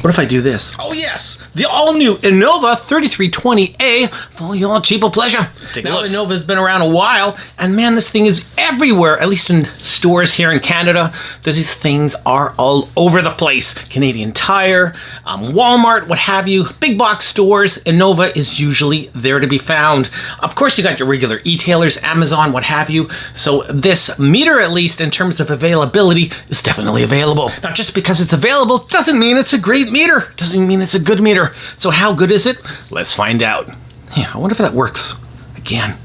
What if I do this? Oh yes, the all-new Innova 3320a for your cheaper pleasure. Let's take a look. Innova's been around a while, and man, this thing is everywhere, at least in stores here in Canada. These things are all over the place. Canadian Tire, Walmart, what have you. Big box stores, Innova is usually there to be found. Of course, you got your regular e-tailers, Amazon, what have you. So this meter, at least in terms of availability, is definitely available. Now, just because it's available doesn't mean it's a great meter. Doesn't mean it's a good meter. So how good is it? Let's find out. Yeah, I wonder if that works again.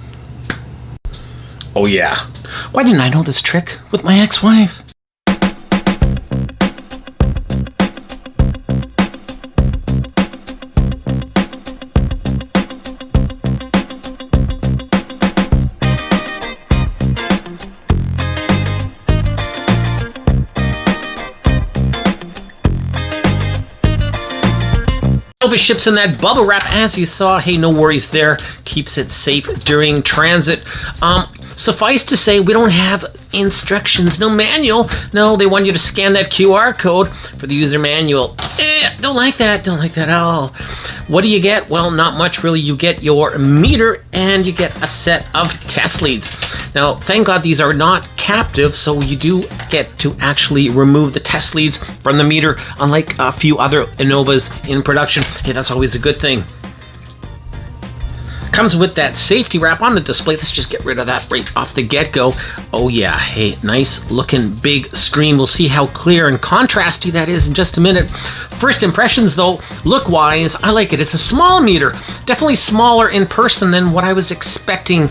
Oh yeah. Why didn't I know this trick with my ex-wife? Innova ships in that bubble wrap, as you saw. Hey, no worries there. Keeps it safe during transit. Suffice to say, we don't have instructions, no manual. No, they want you to scan that QR code for the user manual. Don't like that. Don't like that at all. What do you get? Well, not much really. You get your meter and you get a set of test leads. Now, thank God these are not captive, so you do get to actually remove the test leads from the meter, unlike a few other Innovas in production. Hey, that's always a good thing. Comes with that safety wrap on the display. Let's just get rid of that right off the get-go. Oh yeah, hey, nice looking big screen. We'll see how clear and contrasty that is in just a minute. First impressions though, look-wise, I like it. It's a small meter, definitely smaller in person than what I was expecting.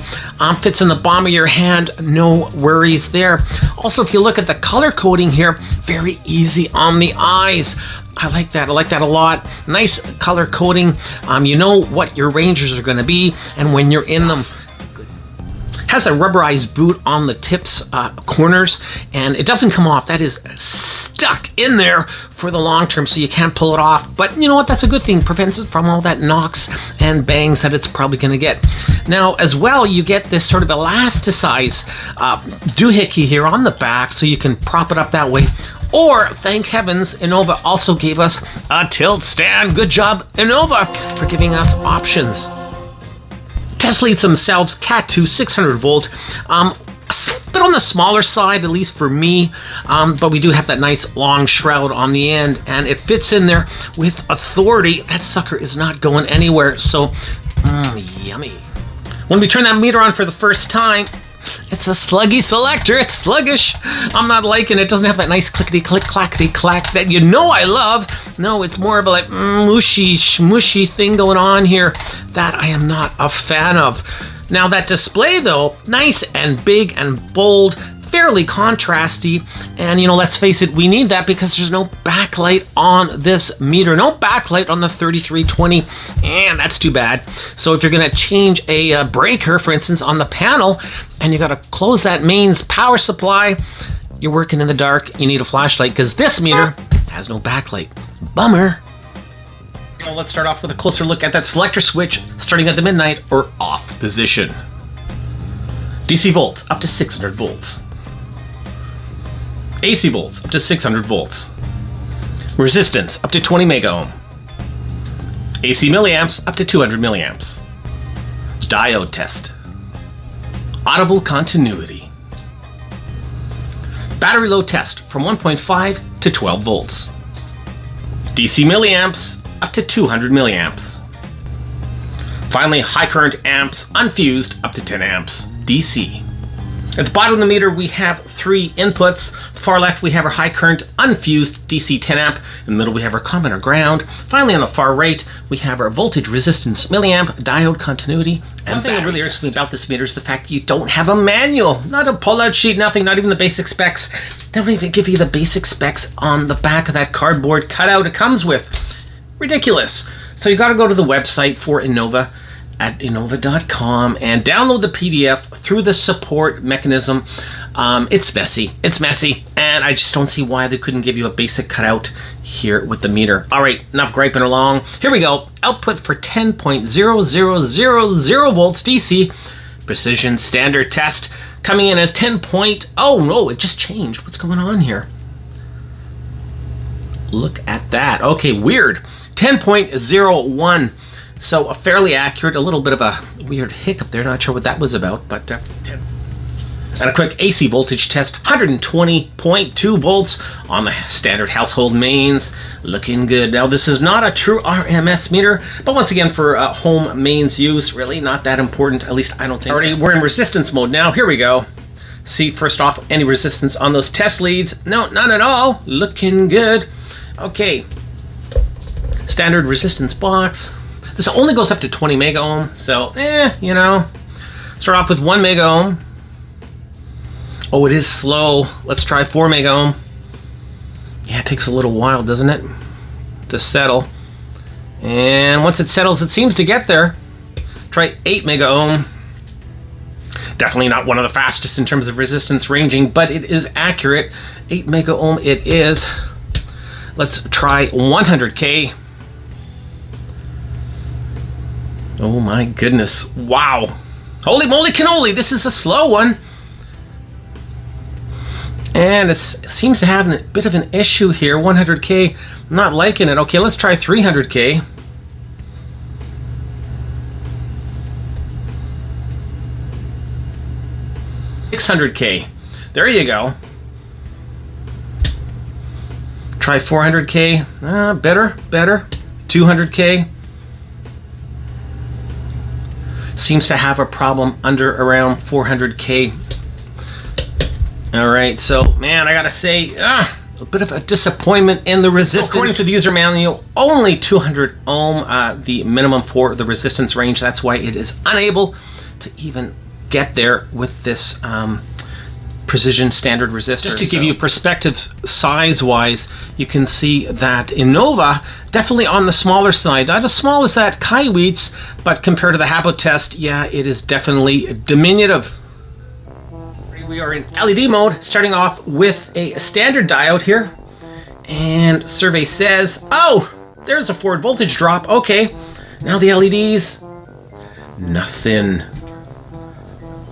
Fits in the palm of your hand, no worries there. Also, if you look at the color coding here, very easy on the eyes. I like that. I like that a lot. Nice color coding. You know what your ranges are going to be and when you're in them. Has a rubberized boot on the tips, corners, and it doesn't come off. That is stuck in there for the long term, so you can't pull it off. But you know what? That's a good thing. Prevents it from all that knocks and bangs that it's probably going to get. Now, as well, you get this sort of elasticize doohickey here on the back, so you can prop it up that way. Or, thank heavens, Innova also gave us a tilt stand. Good job, Innova, for giving us options. Test leads themselves, Cat 2, 600 volt. A bit on the smaller side, at least for me, but we do have that nice long shroud on the end, and it fits in there with authority. That sucker is not going anywhere, so yummy. When we turn that meter on for the first time, it's a sluggy selector. It's sluggish. I'm not liking it. It doesn't have that nice clickety-click, clackety-clack that you know I love. No, it's more of a like mushy, smushy thing going on here that I am not a fan of. Now that display though, nice and big and bold, fairly contrasty, and you know, let's face it, we need that because there's no backlight on this meter. No backlight on the 3320, and that's too bad. So if you're gonna change a breaker, for instance, on the panel, and you gotta close that mains power supply, you're working in the dark, you need a flashlight because this meter has no backlight. Bummer. Well, let's start off with a closer look at that selector switch, starting at the midnight or off position. DC volts up to 600 volts. AC volts up to 600 volts. Resistance up to 20 mega ohm. AC milliamps up to 200 milliamps. Diode test. Audible continuity. Battery load test from 1.5 to 12 volts. DC milliamps up to 200 milliamps. Finally, high current amps unfused up to 10 amps DC. At the bottom of the meter, we have three inputs. Far left, we have our high current unfused DC 10 amp. In the middle, we have our common or ground. Finally, on the far right, we have our voltage resistance milliamp, diode continuity, and one thing that really irks me about this meter is the fact that you don't have a manual. Not a pull-out sheet, nothing, not even the basic specs. They don't even give you the basic specs on the back of that cardboard cutout it comes with. Ridiculous. So you got to go to the website for Innova at innova.com and download the PDF through the support mechanism. It's messy, and I just don't see why they couldn't give you a basic cutout here with the meter. All right, enough griping along. Here we go. Output for 10.0000 volts DC, precision standard test, coming in as 10. Oh no, it just changed. What's going on here? Look at that. Okay, weird. 10.01. So fairly accurate. A little bit of a weird hiccup there. Not sure what that was about, but 10. And a quick AC voltage test, 120.2 volts on the standard household mains. Looking good. Now, this is not a true RMS meter, but once again, for home mains use, really not that important. At least I don't think so. We're in resistance mode now. Here we go. See, first off, any resistance on those test leads? No, none at all. Looking good. Okay. Standard resistance box. This only goes up to 20 mega ohm, so, you know. Start off with 1 mega ohm. Oh, it is slow. Let's try 4 mega ohm. Yeah, it takes a little while, doesn't it, to settle. And once it settles, it seems to get there. Try 8 mega ohm. Definitely not one of the fastest in terms of resistance ranging, but it is accurate. 8 mega ohm it is. Let's try 100K. Oh my goodness. Wow. Holy moly cannoli, this is a slow one. And it seems to have a bit of an issue here. 100K, I'm not liking it. Okay, let's try 300K. $600K. There you go. Try 400K. Better. 200K. Seems to have a problem under around 400K. All right, so man, I gotta say, a bit of a disappointment in the resistance. So according to the user manual, only 200 ohm, the minimum for the resistance range. That's why it is unable to even get there with this precision standard resistor. Just to give you perspective size-wise, you can see that Innova, definitely on the smaller side. Not as small as that Kaiwitz, but compared to the HABOTEST, yeah, it is definitely diminutive. We are in LED mode, starting off with a standard diode here. And survey says, oh, there's a forward voltage drop. Okay, now the LEDs, nothing.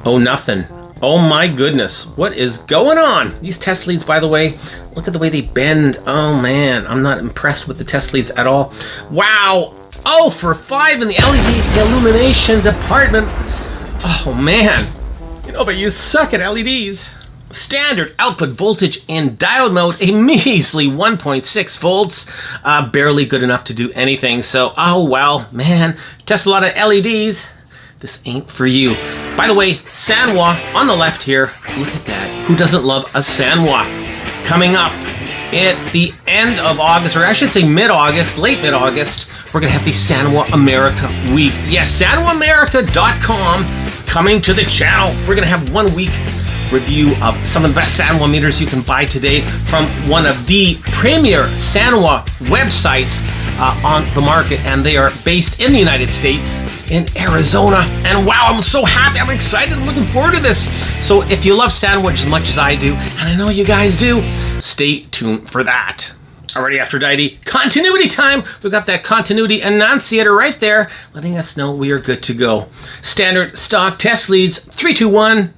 Oh, nothing. Oh my goodness, what is going on? These test leads, by the way, look at the way they bend. Oh man, I'm not impressed with the test leads at all. Wow, 0 for 5 in the LED illumination department. Oh man. You know, but you suck at LEDs. Standard output voltage in diode mode, a measly 1.6 volts. Barely good enough to do anything. So, oh well, man, test a lot of LEDs. This ain't for you. By the way, Sanwa on the left here. Look at that. Who doesn't love a Sanwa? Coming up at the end of August, or I should say mid-August, late mid-August, we're going to have the Sanwa America Week. Yes, SanwaAmerica.com coming to the channel. We're going to have 1 week review of some of the best Sanwa meters you can buy today from one of the premier Sanwa websites on the market, and they are based in the United States, in Arizona. And wow, I'm so happy, I'm excited, I'm looking forward to this. So if you love Sanwa as much as I do, and I know you guys do, stay tuned for that. Already Aphrodite, continuity time. We've got that continuity annunciator right there, letting us know we are good to go. Standard stock test leads, 3, 2, 1.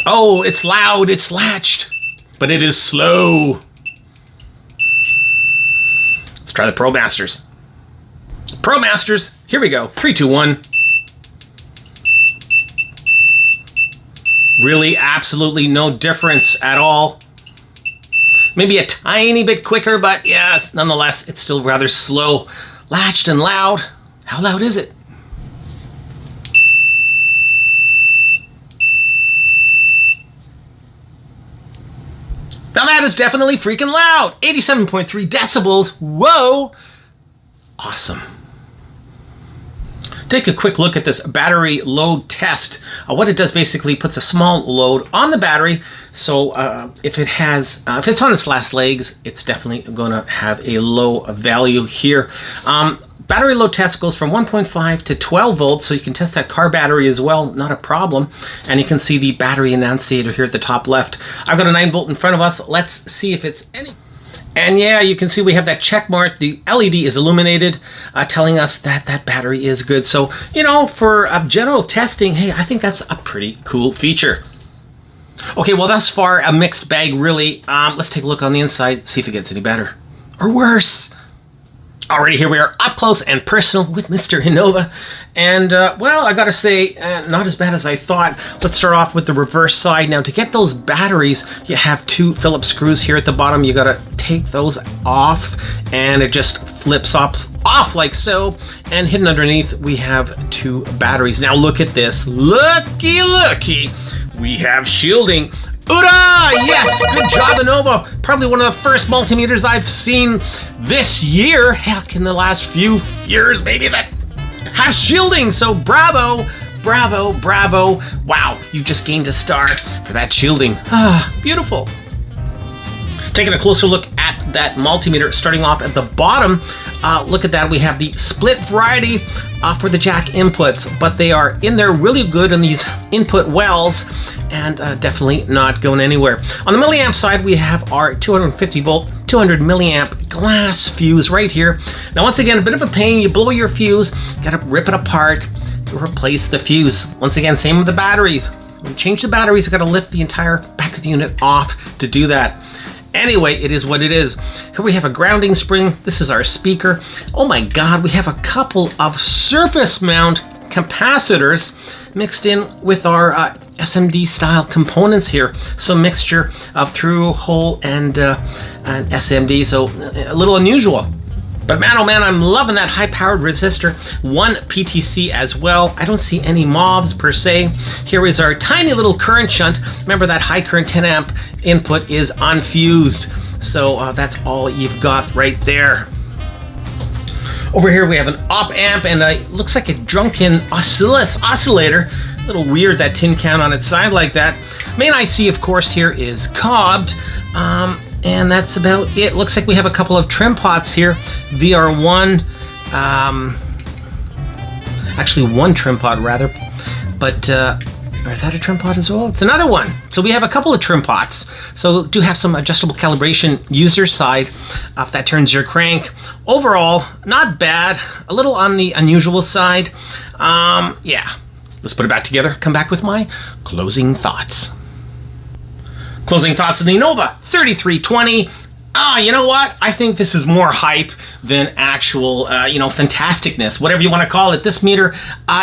Oh, it's loud, it's latched, but it is slow. Let's try the Pro Masters. Pro Masters, here we go. 3, 2, 1. Really, absolutely no difference at all. Maybe a tiny bit quicker, but yes, nonetheless, it's still rather slow. Latched and loud. How loud is it? Now that is definitely freaking loud. 87.3 decibels. Whoa. Awesome. Take a quick look at this battery load test. What it does basically puts a small load on the battery. So if it's on its last legs, it's definitely going to have a low value here. Battery load test goes from 1.5 to 12 volts, so you can test that car battery as well, not a problem. And you can see the battery annunciator here at the top left. I've got a 9 volt in front of us. Let's see if it's any. And yeah, you can see we have that check mark. The LED is illuminated, telling us that that battery is good. So, you know, for general testing, hey, I think that's a pretty cool feature. Okay, well, thus far, a mixed bag, really. Let's take a look on the inside, see if it gets any better. Or worse. Alrighty, here we are, up close and personal with Mr. Innova. And, well, I gotta say, not as bad as I thought. Let's start off with the reverse side. Now, to get those batteries, you have 2 Phillips screws here at the bottom. You gotta take those off, and it just flips off like so. And hidden underneath, we have 2 batteries. Now, look at this. Looky, looky. We have shielding. Hoorah! Yes, good job, Innova. Probably one of the first multimeters I've seen this year, heck, in the last few years, maybe, that have shielding. So bravo, bravo, bravo. Wow, you just gained a star for that shielding. Ah, beautiful. Taking a closer look at that multimeter, starting off at the bottom, look at that. We have the split variety for the jack inputs, but they are in there really good in these input wells, and definitely not going anywhere. On the milliamp side, we have our 250 volt, 200 milliamp glass fuse right here. Now, once again, a bit of a pain. You blow your fuse, gotta rip it apart to replace the fuse. Once again, same with the batteries. When you change the batteries, you gotta lift the entire back of the unit off to do that. Anyway, it is what it is. Here we have a grounding spring. This is our speaker. Oh my God, we have a couple of surface mount capacitors mixed in with our SMD style components here. So mixture of through hole and SMD, so a little unusual. But man, oh man, I'm loving that high-powered resistor. 1 PTC as well. I don't see any MOVs per se. Here is our tiny little current shunt. Remember, that high current 10 amp input is unfused. So that's all you've got right there. Over here we have an op amp, and it looks like a drunken oscillator. A little weird, that tin can on its side like that. Main IC, of course, here is cobbed. And that's about it. Looks like we have a couple of trim pots here. VR1, actually 1 trim pot rather, but or is that a trim pot as well? It's another one. So we have a couple of trim pots. So do have some adjustable calibration user side if that turns your crank. Overall, not bad. A little on the unusual side. Yeah, let's put it back together. Come back with my closing thoughts. Closing thoughts on the Innova 3320. You know what? I think this is more hype than actual, fantasticness, whatever you want to call it. This meter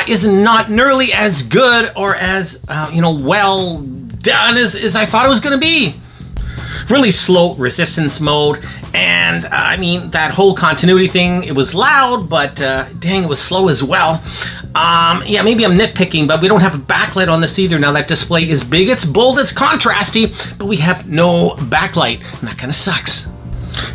is not nearly as good or as, well done as I thought it was going to be. Really slow resistance mode, and I mean, that whole continuity thing, it was loud, but dang, it was slow as well. Yeah, maybe I'm nitpicking, but we don't have a backlight on this either. Now, that display is big, it's bold, it's contrasty, but we have no backlight, and that kind of sucks.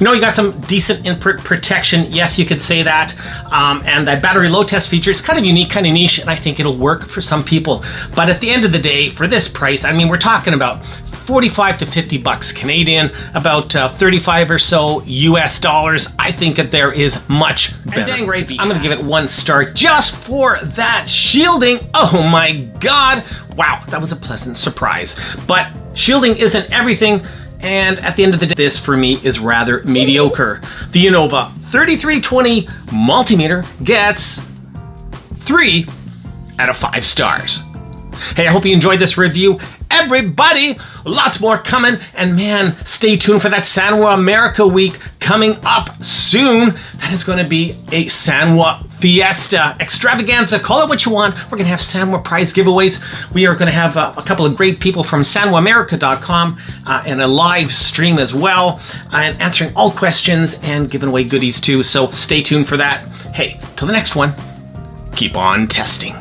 You got some decent input protection. Yes, you could say that. And that battery load test feature is kind of unique, kind of niche, and I think it'll work for some people. But at the end of the day, for this price, I mean, we're talking about 45 to 50 bucks Canadian, about 35 or so US dollars. I think that there is much better. And dang rates, I'm gonna give it 1 star just for that shielding. Oh my God. Wow, that was a pleasant surprise. But shielding isn't everything. And at the end of the day, this for me is rather mediocre. The Innova 3320 multimeter gets 3 out of 5 stars. Hey, I hope you enjoyed this review. Everybody, lots more coming, and man, stay tuned for that Sanwa America Week coming up soon. That is going to be a Sanwa Fiesta extravaganza. Call it what you want. We're going to have Sanwa prize giveaways. We are going to have a couple of great people from darrenwalker.com and a live stream as well, and answering all questions and giving away goodies too. So stay tuned for that. Hey, till the next one, keep on testing.